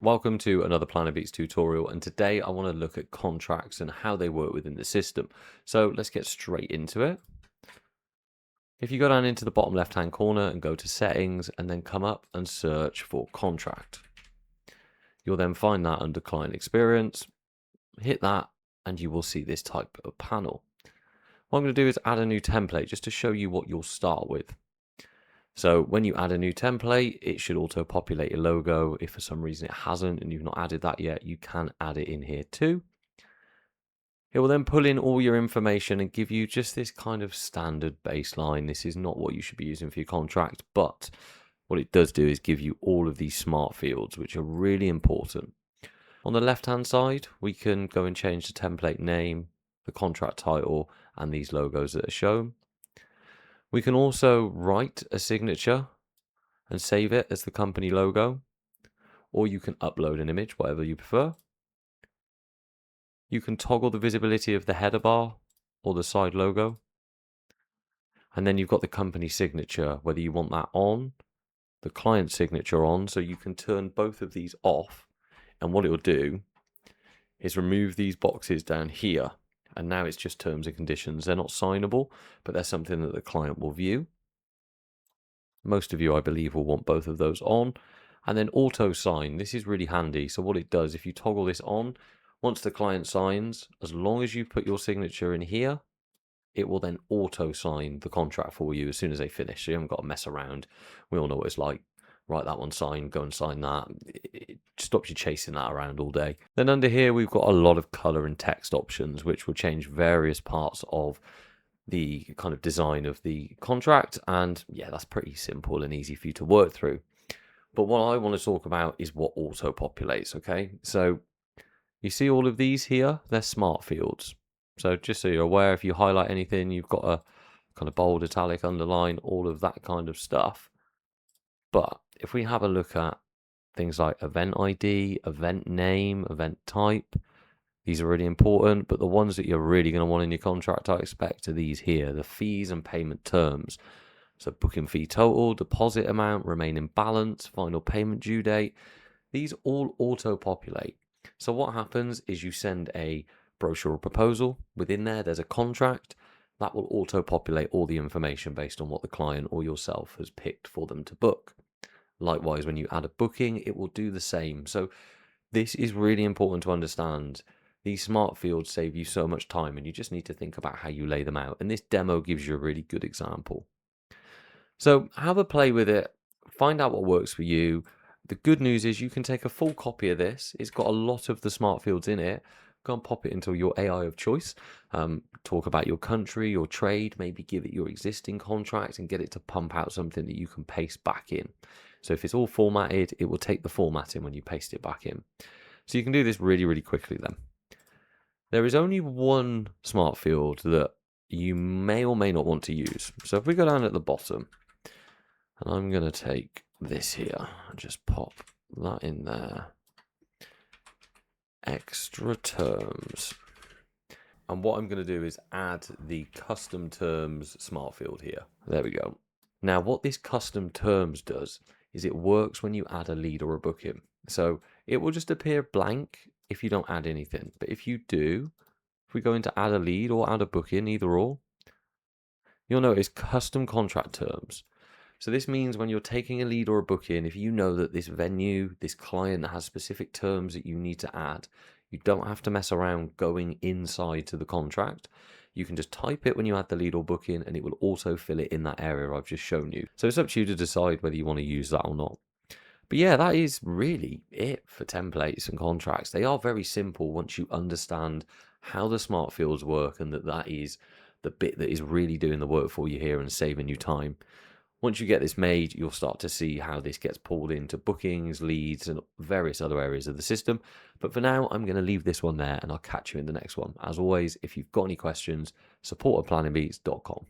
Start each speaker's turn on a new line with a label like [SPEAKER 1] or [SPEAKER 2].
[SPEAKER 1] Welcome to another Planner Beats tutorial, and today I want to look at contracts and how they work within the system. So let's get straight into it. If you go down into the bottom left hand corner and go to settings and then come up and search for contract, you'll then find that under client experience. Hit that and you will see this type of panel. What I'm going to do is add a new template just to show you what you'll start with. So when you add a new template, it should auto populate your logo. If for some reason it hasn't and you've not added that yet, you can add it in here too. It will then pull in all your information and give you just this kind of standard baseline. This is not what you should be using for your contract, but what it does do is give you all of these smart fields, which are really important. On the left-hand side, we can go and change the template name, the contract title, and these logos that are shown. We can also write a signature and save it as the company logo, or you can upload an image, whatever you prefer. You can toggle the visibility of the header bar or the side logo. And then you've got the company signature, whether you want that on, the client signature on, so you can turn both of these off. And what it will do is remove these boxes down here. And now it's just terms and conditions. They're not signable, but they're something that the client will view. Most of you, I believe, will want both of those on. And then auto sign. This is really handy. So what it does, if you toggle this on, once the client signs, as long as you put your signature in here, it will then auto sign the contract for you as soon as they finish. So you haven't got to mess around. We all know what it's like. Write that one, sign, go and sign that. It stops you chasing that around all day. Then under here, we've got a lot of color and text options, which will change various parts of the kind of design of the contract. And yeah, that's pretty simple and easy for you to work through. But what I want to talk about is what auto populates. Okay, so you see all of these here, they're smart fields. So just so you're aware, if you highlight anything, you've got a kind of bold, italic, underline, all of that kind of stuff. But if we have a look at things like event ID, event name, event type, these are really important. But the ones that you're really going to want in your contract, I expect, are these here, the fees and payment terms. So booking fee total, deposit amount, remaining balance, final payment due date. These all auto-populate. So what happens is you send a brochure or proposal. Within there, there's a contract. That will auto-populate all the information based on what the client or yourself has picked for them to book. Likewise, when you add a booking, it will do the same. So this is really important to understand. These smart fields save you so much time, and you just need to think about how you lay them out. And this demo gives you a really good example. So have a play with it. Find out what works for you. The good news is you can take a full copy of this. It's got a lot of the smart fields in it. Go and pop it into your AI of choice. Talk about your country, your trade, maybe give it your existing contract and get it to pump out something that you can paste back in. So if it's all formatted, it will take the formatting when you paste it back in. So you can do this really, really quickly then. There is only one smart field that you may or may not want to use. So if we go down at the bottom, and I'm going to take this here and just pop that in there. Extra terms. And what I'm going to do is add the custom terms smart field here. There we go. Now, what this custom terms does is it works when you add a lead or a booking. So it will just appear blank if you don't add anything. But if you do, if we go into add a lead or add a booking, either or, you'll notice custom contract terms. So this means when you're taking a lead or a booking, if you know that this venue, this client has specific terms that you need to add, you don't have to mess around going inside to the contract. You can just type it when you add the lead or booking and it will also fill it in that area I've just shown you. So it's up to you to decide whether you want to use that or not. But yeah, that is really it for templates and contracts. They are very simple once you understand how the smart fields work and that is the bit that is really doing the work for you here and saving you time. Once you get this made, you'll start to see how this gets pulled into bookings, leads, and various other areas of the system. But for now, I'm going to leave this one there and I'll catch you in the next one. As always, if you've got any questions, support@planningbeats.com.